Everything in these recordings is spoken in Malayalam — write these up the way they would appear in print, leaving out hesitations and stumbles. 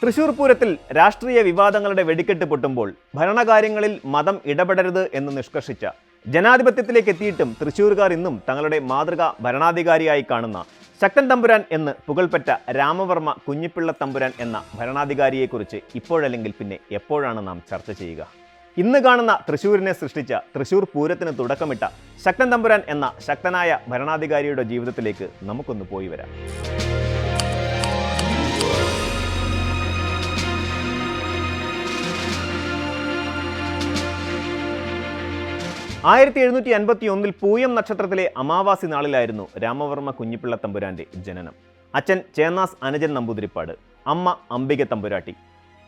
തൃശൂർ പൂരത്തിൽ രാഷ്ട്രീയ വിവാദങ്ങളുടെ വെടിക്കെട്ട് പൊട്ടുമ്പോൾ ഭരണകാര്യങ്ങളിൽ മതം ഇടപെടരുത് എന്ന് നിഷ്കർഷിച്ച ജനാധിപത്യത്തിലേക്ക് എത്തിയിട്ടും തൃശൂർകാർ ഇന്നും തങ്ങളുടെ മാതൃകാ ഭരണാധികാരിയായി കാണുന്ന ശക്തൻ തമ്പുരാൻ എന്ന് പുകൾപ്പെട്ട രാമവർമ്മ കുഞ്ഞിപ്പിള്ള തമ്പുരാൻ എന്ന ഭരണാധികാരിയെക്കുറിച്ച് ഇപ്പോഴല്ലെങ്കിൽ പിന്നെ എപ്പോഴാണ് നാം ചർച്ച ചെയ്യുക? ഇന്ന് കാണുന്ന തൃശൂരിനെ സൃഷ്ടിച്ച, തൃശൂർ പൂരത്തിന് തുടക്കമിട്ട ശക്തൻ തമ്പുരാൻ എന്ന ശക്തനായ ഭരണാധികാരിയുടെ ജീവിതത്തിലേക്ക് നമുക്കൊന്ന് പോയി വരാം. 1751 പൂയം നക്ഷത്രത്തിലെ അമാവാസി നാളിലായിരുന്നു രാമവർമ്മ കുഞ്ഞിപ്പിള്ള തമ്പുരാന്റെ ജനനം. അച്ഛൻ ചേന്നാസ് അനുജൻ നമ്പൂതിരിപ്പാട്, അമ്മ അംബിക തമ്പുരാട്ടി.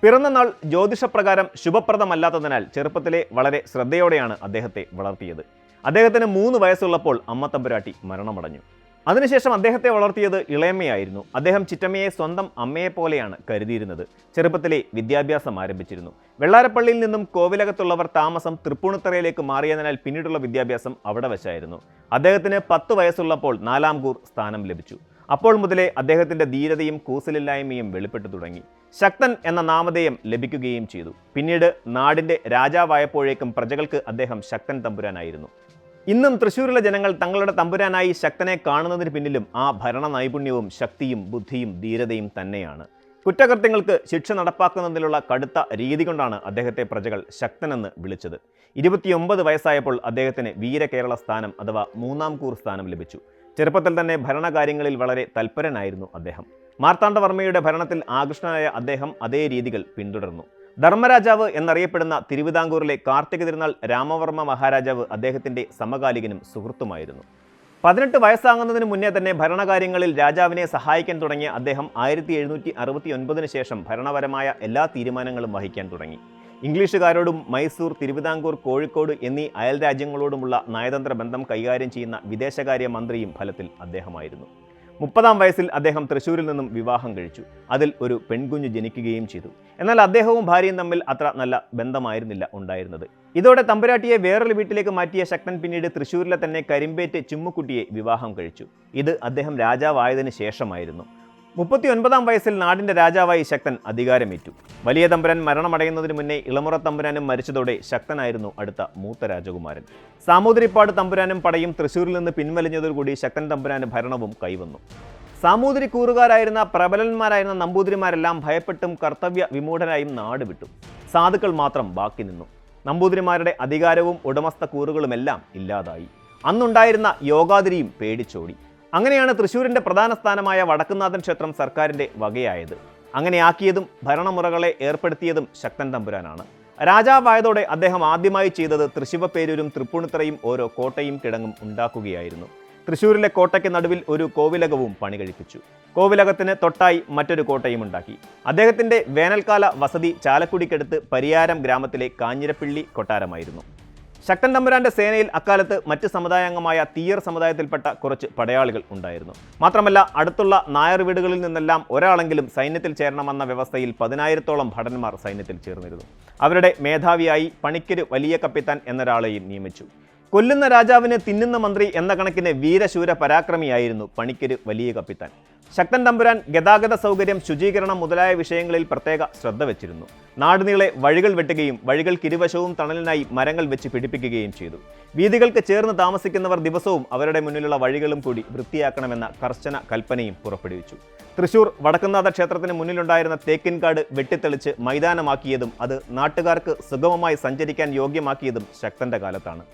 പിറന്ന നാൾ ജ്യോതിഷപ്രകാരം ശുഭപ്രദമല്ലാത്തതിനാൽ ചെറുപ്പത്തിലെ വളരെ ശ്രദ്ധയോടെയാണ് അദ്ദേഹത്തെ വളർത്തിയത്. അദ്ദേഹത്തിന് 3 വയസ്സുള്ളപ്പോൾ അമ്മ തമ്പുരാട്ടി മരണമടഞ്ഞു. അതിനുശേഷം അദ്ദേഹത്തെ വളർത്തിയത് ഇളയമ്മയായിരുന്നു. അദ്ദേഹം ചിറ്റമ്മയെ സ്വന്തം അമ്മയെപ്പോലെയാണ് കരുതിയിരുന്നത്. ചെറുപ്പത്തിലെ വിദ്യാഭ്യാസം ആരംഭിച്ചിരുന്നു. വെള്ളാരപ്പള്ളിയിൽ നിന്നും കോവിലകത്തുള്ളവർ താമസം തൃപ്പൂണിത്തറയിലേക്ക് മാറിയതിനാൽ പിന്നീടുള്ള വിദ്യാഭ്യാസം അവിടെ വെച്ചായിരുന്നു. അദ്ദേഹത്തിന് 10 വയസ്സുള്ളപ്പോൾ 4ാം കൂർ സ്ഥാനം ലഭിച്ചു. അപ്പോൾ മുതലേ അദ്ദേഹത്തിൻ്റെ ധീരതയും കൂസലില്ലായ്മയും വെളിപ്പെട്ടു തുടങ്ങി. ശക്തൻ എന്ന നാമധേയം ലഭിക്കുകയും ചെയ്തു. പിന്നീട് നാടിൻ്റെ രാജാവായപ്പോഴേക്കും പ്രജകൾക്ക് അദ്ദേഹം ശക്തൻ തമ്പുരാനായിരുന്നു. ഇന്നും തൃശ്ശൂരിലെ ജനങ്ങൾ തങ്ങളുടെ തമ്പുരാനായി ശക്തനെ കാണുന്നതിന് പിന്നിലും ആ ഭരണ നൈപുണ്യവും ശക്തിയും ബുദ്ധിയും ധീരതയും തന്നെയാണ്. കുറ്റകൃത്യങ്ങൾക്ക് ശിക്ഷ നടപ്പാക്കുന്നതിലുള്ള കടുത്ത രീതി കൊണ്ടാണ് അദ്ദേഹത്തെ പ്രജകൾ ശക്തനെന്ന് വിളിച്ചത്. 29 വയസ്സായപ്പോൾ അദ്ദേഹത്തിന് വീരകേരള സ്ഥാനം അഥവാ 3ാം കൂർ സ്ഥാനം ലഭിച്ചു. ചെറുപ്പത്തിൽ തന്നെ ഭരണകാര്യങ്ങളിൽ വളരെ തൽപരനായിരുന്നു അദ്ദേഹം. മാർത്താണ്ഡവർമ്മയുടെ ഭരണത്തിൽ ആകൃഷ്ടനായ അദ്ദേഹം അതേ രീതികൾ പിന്തുടർന്നു. ധർമ്മരാജാവ് എന്നറിയപ്പെടുന്ന തിരുവിതാംകൂറിലെ കാർത്തിക തിരുനാൾ രാമവർമ്മ മഹാരാജാവ് അദ്ദേഹത്തിൻ്റെ സമകാലികനും സുഹൃത്തുമായിരുന്നു. 18 വയസ്സാകുന്നതിന് മുന്നേ തന്നെ ഭരണകാര്യങ്ങളിൽ രാജാവിനെ സഹായിക്കാൻ തുടങ്ങിയ അദ്ദേഹം 1769 ശേഷം ഭരണപരമായ എല്ലാ തീരുമാനങ്ങളും വഹിക്കാൻ തുടങ്ങി. ഇംഗ്ലീഷുകാരോടും മൈസൂർ, തിരുവിതാംകൂർ, കോഴിക്കോട് എന്നീ അയൽ രാജ്യങ്ങളോടുമുള്ള നയതന്ത്ര ബന്ധം കൈകാര്യം ചെയ്യുന്ന വിദേശകാര്യ മന്ത്രിയും ഫലത്തിൽ അദ്ദേഹമായിരുന്നു. 30ാം വയസ്സിൽ അദ്ദേഹം തൃശ്ശൂരിൽ നിന്നും വിവാഹം കഴിച്ചു. അതിൽ ഒരു പെൺകുഞ്ഞ് ജനിക്കുകയും ചെയ്തു. എന്നാൽ അദ്ദേഹവും ഭാര്യയും തമ്മിൽ അത്ര നല്ല ബന്ധമായിരുന്നില്ല ഉണ്ടായിരുന്നത്. ഇതോടെ തമ്പുരാട്ടിയെ വേറൊരു വീട്ടിലേക്ക് മാറ്റിയ ശക്തൻ പിന്നീട് തൃശ്ശൂരിലെ തന്നെ കരിമ്പേറ്റ് ചുമ്മുക്കുട്ടിയെ വിവാഹം കഴിച്ചു. ഇത് അദ്ദേഹം രാജാവായതിനു ശേഷമായിരുന്നു. 39ാം വയസ്സിൽ നാടിൻ്റെ രാജാവായി ശക്തൻ അധികാരമേറ്റു. വലിയ തമ്പുരാൻ മരണമടയുന്നതിന് മുന്നേ ഇളമുറ തമ്പുരാനും മരിച്ചതോടെ ശക്തനായിരുന്നു അടുത്ത മൂത്ത രാജകുമാരൻ. സാമൂതിരിപ്പാട് തമ്പുരാനും പടയും തൃശ്ശൂരിൽ നിന്ന് പിൻവലിഞ്ഞതോടുകൂടി ശക്തൻ തമ്പുരാന് ഭരണവും കൈവന്നു. സാമൂതിരി കൂറുകാരായിരുന്ന പ്രബലന്മാരായിരുന്ന നമ്പൂതിരിമാരെല്ലാം ഭയപ്പെട്ടും കർത്തവ്യ വിമൂഢരായും നാട് വിട്ടു. സാധുക്കൾ മാത്രം ബാക്കി നിന്നു. നമ്പൂതിരിമാരുടെ അധികാരവും ഉടമസ്ഥ കൂറുകളുമെല്ലാം ഇല്ലാതായി. അന്നുണ്ടായിരുന്ന യോഗാതിരിയും പേടിച്ചോടി. അങ്ങനെയാണ് തൃശ്ശൂരിൻ്റെ പ്രധാന സ്ഥാനമായ വടക്കുംനാഥൻ ക്ഷേത്രം സർക്കാരിൻ്റെ വകയായത്. അങ്ങനെയാക്കിയതും ഭരണമുറകളെ ഏർപ്പെടുത്തിയതും ശക്തൻ തമ്പുരാനാണ്. രാജാവായതോടെ അദ്ദേഹം ആദ്യമായി ചെയ്തത് തൃശ്ശിവപേരൂരും തൃപ്പൂണിത്തറയും ഓരോ കോട്ടയും കിടങ്ങും ഉണ്ടാക്കുകയായിരുന്നു. തൃശ്ശൂരിലെ കോട്ടയ്ക്ക് നടുവിൽ ഒരു കോവിലകവും പണി കഴിപ്പിച്ചു. കോവിലകത്തിന് തൊട്ടായി മറ്റൊരു കോട്ടയും ഉണ്ടാക്കി. അദ്ദേഹത്തിൻ്റെ വേനൽക്കാല വസതി ചാലക്കുടിക്കടുത്ത് പരിയാരം ഗ്രാമത്തിലെ കാഞ്ഞിരപ്പിള്ളി കൊട്ടാരമായിരുന്നു. ശക്തൻ തമ്പുരാന്റെ സേനയിൽ അക്കാലത്ത് മറ്റ് സമുദായാംഗമായ തീയർ സമുദായത്തിൽപ്പെട്ട കുറച്ച് പടയാളികൾ ഉണ്ടായിരുന്നു. മാത്രമല്ല അടുത്തുള്ള നായർ വീടുകളിൽ നിന്നെല്ലാം ഒരാളെങ്കിലും സൈന്യത്തിൽ ചേരണമെന്ന വ്യവസ്ഥയിൽ 10,000-ഓളം ഭടന്മാർ സൈന്യത്തിൽ ചേർന്നിരുന്നു. അവരുടെ മേധാവിയായി പണിക്കര് വലിയ കപ്പിത്താൻ എന്നൊരാളെയും നിയമിച്ചു. കൊല്ലുന്ന രാജാവിന് തിന്നുന്ന മന്ത്രി എന്ന കണക്കിന് വീരശൂര പരാക്രമിയായിരുന്നു പണിക്കര് വലിയ കപ്പിത്താൻ. ശക്തൻ തമ്പുരാൻ ഗതാഗത സൗകര്യം, ശുചീകരണം മുതലായ വിഷയങ്ങളിൽ പ്രത്യേക ശ്രദ്ധ വെച്ചിരുന്നു. നാടുനീളെ വഴികൾ വെട്ടുകയും വഴികൾക്കിരുവശവും തണലിനായി മരങ്ങൾ വെച്ച് പിടിപ്പിക്കുകയും ചെയ്തു. വീഥികൾക്ക് ചേർന്ന് താമസിക്കുന്നവർ ദിവസവും അവരുടെ മുന്നിലുള്ള വഴികളും കൂടി വൃത്തിയാക്കണമെന്ന കർശന കൽപ്പനയും പുറപ്പെടുവിച്ചു. തൃശ്ശൂർ വടക്കുംനാഥ ക്ഷേത്രത്തിന് മുന്നിലുണ്ടായിരുന്ന തേക്കിൻകാട് വെട്ടിത്തെളിച്ച് മൈതാനമാക്കിയതും അത് നാട്ടുകാർക്ക് സുഗമമായി സഞ്ചരിക്കാൻ യോഗ്യമാക്കിയതും ശക്തന്റെ കാലത്താണ്.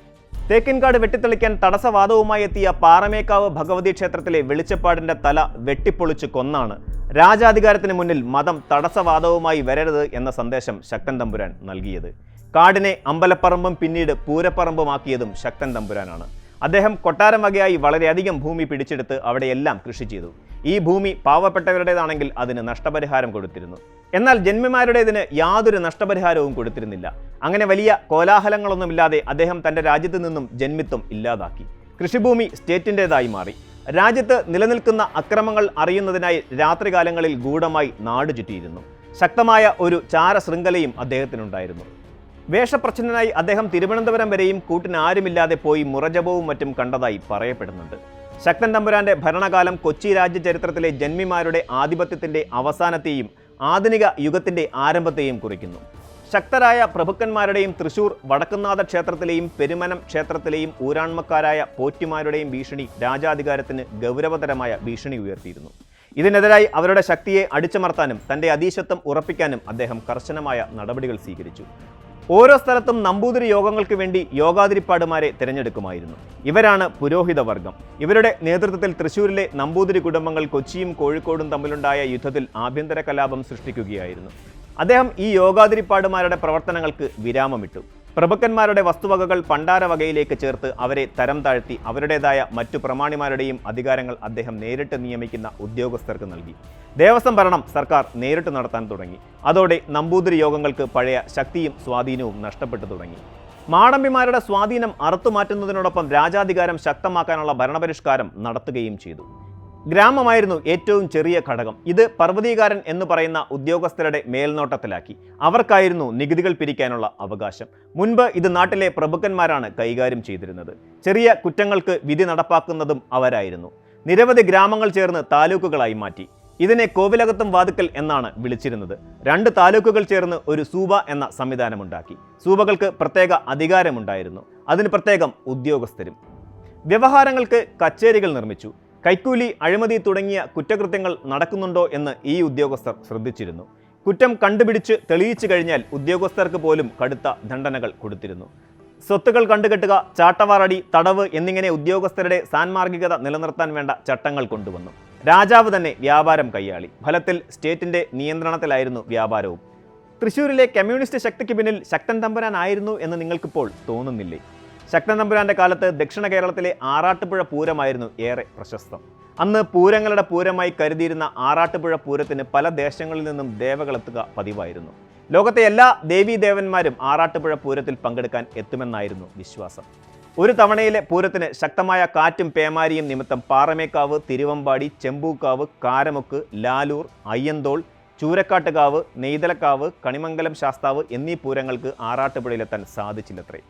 തേക്കിൻകാട് വെട്ടിത്തെളിക്കാൻ തടസ്സവാദവുമായി എത്തിയ പാറമേക്കാവ് ഭഗവതി ക്ഷേത്രത്തിലെ വെളിച്ചപ്പാടിൻ്റെ തല വെട്ടിപ്പൊളിച്ച് കൊന്നാണ് രാജാധികാരത്തിന് മുന്നിൽ മതം തടസ്സവാദവുമായി വരരുത് എന്ന സന്ദേശം ശക്തൻ തമ്പുരാൻ നൽകിയത്. കാടിനെ അമ്പലപ്പറമ്പും പിന്നീട് പൂരപ്പറമ്പുമാക്കിയതും ശക്തൻ തമ്പുരാനാണ്. അദ്ദേഹം കൊട്ടാരം വകയായി വളരെയധികം ഭൂമി പിടിച്ചെടുത്ത് അവിടെയെല്ലാം കൃഷി ചെയ്തു. ഈ ഭൂമി പാവപ്പെട്ടവരുടേതാണെങ്കിൽ അതിന് നഷ്ടപരിഹാരം കൊടുത്തിരുന്നു. എന്നാൽ ജന്മിമാരുടേതിന് യാതൊരു നഷ്ടപരിഹാരവും കൊടുത്തിരുന്നില്ല. അങ്ങനെ വലിയ കോലാഹലങ്ങളൊന്നുമില്ലാതെ അദ്ദേഹം തൻ്റെ രാജ്യത്തു നിന്നും ജന്മിത്വം ഇല്ലാതാക്കി. കൃഷിഭൂമി സ്റ്റേറ്റിൻ്റെതായി മാറി. രാജ്യത്ത് നിലനിൽക്കുന്ന അക്രമങ്ങൾ അറിയുന്നതിനായി രാത്രികാലങ്ങളിൽ ഗൂഢമായി നാട് ചുറ്റിയിരുന്നു. ശക്തമായ ഒരു ചാരശൃംഖലയും അദ്ദേഹത്തിനുണ്ടായിരുന്നു. വേഷപ്രച്ഛന്നനായി അദ്ദേഹം തിരുവനന്തപുരം വരെയും കൂട്ടിന് ആരുമില്ലാതെ പോയി മുറജപവും മറ്റും കണ്ടതായി പറയപ്പെടുന്നുണ്ട്. ശക്തൻ തമ്പുരാന്റെ ഭരണകാലം കൊച്ചി രാജ്യ ചരിത്രത്തിലെ ജന്മിമാരുടെ ആധിപത്യത്തിൻ്റെ അവസാനത്തെയും ആധുനിക യുഗത്തിൻ്റെ ആരംഭത്തെയും കുറിക്കുന്നു. ശക്തരായ പ്രഭുക്കന്മാരുടെയും തൃശൂർ വടക്കുംനാഥ ക്ഷേത്രത്തിലെയും പെരുമനം ക്ഷേത്രത്തിലെയും ഊരാൺമക്കാരായ പോറ്റിമാരുടെയും ഭീഷണി രാജാധികാരത്തിന് ഗൗരവതരമായ ഭീഷണി ഉയർത്തിയിരുന്നു. ഇതിനെതിരായി അവരുടെ ശക്തിയെ അടിച്ചമർത്താനും തൻ്റെ അധീശത്വം ഉറപ്പിക്കാനും അദ്ദേഹം കർശനമായ നടപടികൾ സ്വീകരിച്ചു. ഓരോ സ്ഥലത്തും നമ്പൂതിരി യോഗങ്ങൾക്ക് വേണ്ടി യോഗാതിരിപ്പാടുമാരെ തിരഞ്ഞെടുക്കുമായിരുന്നു. ഇവരാണ് പുരോഹിത വർഗം. ഇവരുടെ നേതൃത്വത്തിൽ തൃശ്ശൂരിലെ നമ്പൂതിരി കുടുംബങ്ങൾ കൊച്ചിയും കോഴിക്കോടും തമ്മിലുണ്ടായ യുദ്ധത്തിൽ ആഭ്യന്തര കലാപം സൃഷ്ടിക്കുകയായിരുന്നു. അദ്ദേഹം ഈ യോഗാതിരിപ്പാടുമാരുടെ പ്രവർത്തനങ്ങൾക്ക് വിരാമമിട്ടു. പ്രഭുക്കന്മാരുടെ വസ്തുവകകൾ പണ്ടാരവകയിലേക്ക് ചേർത്ത് അവരെ തരം താഴ്ത്തി അവരുടേതായ മറ്റു പ്രമാണിമാരുടെയും അധികാരങ്ങൾ അദ്ദേഹം നേരിട്ട് നിയമിക്കുന്ന ഉദ്യോഗസ്ഥർക്ക് നൽകി. ദേവസ്വം ഭരണം സർക്കാർ നേരിട്ട് നടത്താൻ തുടങ്ങി. അതോടെ നമ്പൂതിരി യോഗങ്ങൾക്ക് പഴയ ശക്തിയും സ്വാധീനവും നഷ്ടപ്പെട്ടു തുടങ്ങി. മാടമ്പിമാരുടെ സ്വാധീനം അറുത്തുമാറ്റുന്നതിനോടൊപ്പം രാജാധികാരം ശക്തമാക്കാനുള്ള ഭരണപരിഷ്കാരം നടത്തുകയും ചെയ്തു. ഗ്രാമമായിരുന്നു ഏറ്റവും ചെറിയ ഘടകം. ഇത് പർവ്വതീകാരൻ എന്ന് പറയുന്ന ഉദ്യോഗസ്ഥരുടെ മേൽനോട്ടത്തിലാക്കി. അവർക്കായിരുന്നു നികുതികൾ പിരിക്കാനുള്ള അവകാശം. മുൻപ് ഇത് നാട്ടിലെ പ്രഭുക്കന്മാരാണ് കൈകാര്യം ചെയ്തിരുന്നത്. ചെറിയ കുറ്റങ്ങൾക്ക് വിധി നടപ്പാക്കുന്നതും അവരായിരുന്നു. നിരവധി ഗ്രാമങ്ങൾ ചേർന്ന് താലൂക്കുകളായി മാറ്റി. ഇതിനെ കോവിലകത്തും വാതുക്കൽ എന്നാണ് വിളിച്ചിരുന്നത്. 2 താലൂക്കുകൾ ചേർന്ന് ഒരു സൂബ എന്ന സംവിധാനമുണ്ടാക്കി. സൂബകൾക്ക് പ്രത്യേക അധികാരമുണ്ടായിരുന്നു. അതിന് പ്രത്യേകം ഉദ്യോഗസ്ഥരും. വ്യവഹാരങ്ങൾക്ക് കച്ചേരികൾ നിർമ്മിച്ചു. കൈക്കൂലി, അഴിമതി തുടങ്ങിയ കുറ്റകൃത്യങ്ങൾ നടക്കുന്നുണ്ടോ എന്ന് ഈ ഉദ്യോഗസ്ഥർ ശ്രദ്ധിച്ചിരുന്നു. കുറ്റം കണ്ടുപിടിച്ച് തെളിയിച്ചു കഴിഞ്ഞാൽ ഉദ്യോഗസ്ഥർക്ക് പോലും കടുത്ത ദണ്ഡനകൾ കൊടുത്തിരുന്നു. സ്വത്തുക്കൾ കണ്ടുകെട്ടുക, ചാട്ടവാറടി, തടവ് എന്നിങ്ങനെ ഉദ്യോഗസ്ഥരുടെ സാൻമാർഗികത നിലനിർത്താൻ വേണ്ട ചട്ടങ്ങൾ കൊണ്ടുവന്നു. രാജാവ് തന്നെ വ്യാപാരം കൈയാളി. ഫലത്തിൽ സ്റ്റേറ്റിന്റെ നിയന്ത്രണത്തിലായിരുന്നു വ്യാപാരവും. തൃശ്ശൂരിലെ കമ്മ്യൂണിസ്റ്റ് ശക്തിക്ക് പിന്നിൽ ശക്തൻ തമ്പുരാൻ ആയിരുന്നു എന്ന് നിങ്ങൾക്കിപ്പോൾ തോന്നുന്നില്ലേ? ശക്തൻ തമ്പുരാന്റെ കാലത്ത് ദക്ഷിണ കേരളത്തിലെ ആറാട്ടുപുഴ പൂരമായിരുന്നു ഏറെ പ്രശസ്തം. അന്ന് പൂരങ്ങളുടെ പൂരമായി കരുതിയിരുന്ന ആറാട്ടുപുഴ പൂരത്തിന് പല ദേശങ്ങളിൽ നിന്നും ദേവകളെത്തുക പതിവായിരുന്നു. ലോകത്തെ എല്ലാ ദേവീദേവന്മാരും ആറാട്ടുപുഴ പൂരത്തിൽ പങ്കെടുക്കാൻ എത്തുമെന്നായിരുന്നു വിശ്വാസം. ഒരു തവണയിലെ പൂരത്തിന് ശക്തമായ കാറ്റും പേമാരിയും നിമിത്തം പാറമേക്കാവ്, തിരുവമ്പാടി, ചെമ്പൂക്കാവ്, കാരമുക്ക്, ലാലൂർ, അയ്യന്തോൾ, ചൂരക്കാട്ടുകാവ്, നെയ്തലക്കാവ്, കണിമംഗലം ശാസ്താവ് എന്നീ പൂരങ്ങൾക്ക് ആറാട്ടുപുഴയിലെത്താൻ സാധിച്ചില്ലത്രേ.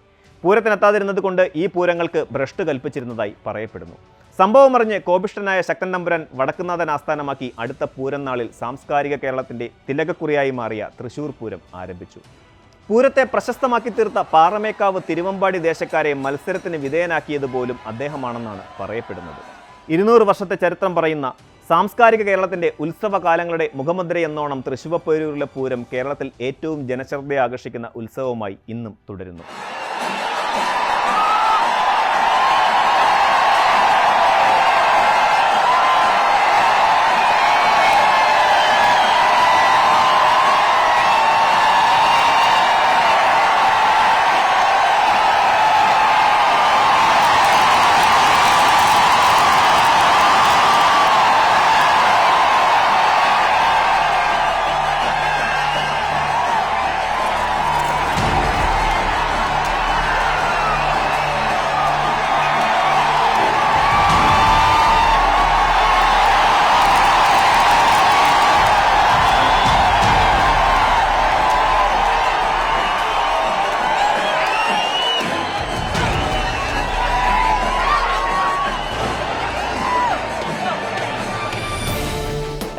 പൂരത്തിനെത്താതിരുന്നത് കൊണ്ട് ഈ പൂരങ്ങൾക്ക് ഭ്രഷ്ട് കൽപ്പിച്ചിരുന്നതായി പറയപ്പെടുന്നു. സംഭവം അറിഞ്ഞ് കോപിഷ്ഠനായ ശക്തൻ തമ്പുരാൻ വടക്കുംനാഥൻ ആസ്ഥാനമാക്കി അടുത്ത പൂരം നാളിൽ സാംസ്കാരിക കേരളത്തിന്റെ തിലകക്കുറിയായി മാറിയ തൃശ്ശൂർ പൂരം ആരംഭിച്ചു. പൂരത്തെ പ്രശസ്തമാക്കി തീർത്ത പാറമേക്കാവ്, തിരുവമ്പാടി ദേശക്കാരെ മത്സരത്തിന് വിധേയനാക്കിയതുപോലും അദ്ദേഹമാണെന്നാണ് പറയപ്പെടുന്നത്. 200 വർഷത്തെ ചരിത്രം പറയുന്ന സാംസ്കാരിക കേരളത്തിന്റെ ഉത്സവകാലങ്ങളുടെ മുഖമുദ്രയെന്നോണം തൃശ്ശൂവപ്പേരൂരിലെ പൂരം കേരളത്തിൽ ഏറ്റവും ജനശ്രദ്ധയെ ആകർഷിക്കുന്ന ഉത്സവമായി ഇന്നും തുടരുന്നു.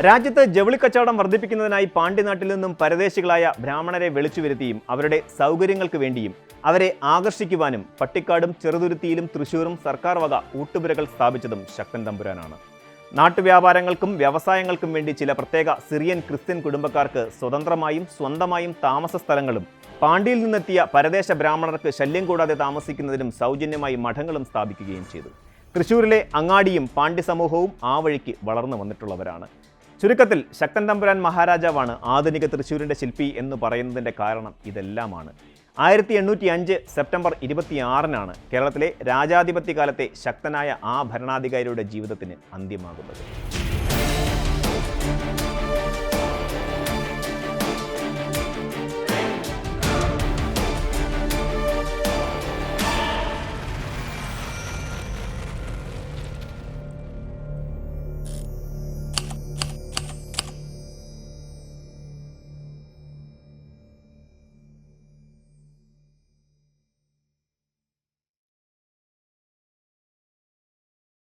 രാജ്യത്ത് ജൗളിക്കച്ചവടം വർദ്ധിപ്പിക്കുന്നതിനായി പാണ്ഡ്യനാട്ടിൽ നിന്നും പരദേശികളായ ബ്രാഹ്മണരെ വിളിച്ചു വരുത്തിയും അവരുടെ സൗകര്യങ്ങൾക്ക് വേണ്ടിയും അവരെ ആകർഷിക്കുവാനും പട്ടിക്കാടും ചെറുതുരുത്തിയിലും തൃശ്ശൂരും സർക്കാർ വക ഊട്ടുപുരകൾ സ്ഥാപിച്ചതും ശക്തൻ തമ്പുരാനാണ്. നാട്ടുവ്യാപാരങ്ങൾക്കും വ്യവസായങ്ങൾക്കും വേണ്ടി ചില പ്രത്യേക സിറിയൻ ക്രിസ്ത്യൻ കുടുംബക്കാർക്ക് സ്വതന്ത്രമായും സ്വന്തമായും താമസ സ്ഥലങ്ങളും പാണ്ഡ്യയിൽ നിന്നെത്തിയ പരദേശ ബ്രാഹ്മണർക്ക് ശല്യം കൂടാതെ താമസിക്കുന്നതിനും സൗജന്യമായി മഠങ്ങളും സ്ഥാപിക്കുകയും ചെയ്തു. തൃശ്ശൂരിലെ അങ്ങാടിയും പാണ്ഡ്യ സമൂഹവും ആ വഴിക്ക് വളർന്നു വന്നിട്ടുള്ളവരാണ്. ചുരുക്കത്തിൽ ശക്തൻ തമ്പുരാൻ മഹാരാജാവാണ് ആധുനിക തൃശ്ശൂരിൻ്റെ ശില്പി എന്ന് പറയുന്നതിൻ്റെ കാരണം ഇതെല്ലാമാണ്. 1805 സെപ്റ്റംബർ 26-നാണ് കേരളത്തിലെ രാജാധിപത്യകാലത്തെ ശക്തനായ ആ ഭരണാധികാരിയുടെ ജീവിതത്തിന് അന്ത്യമാകുന്നത്.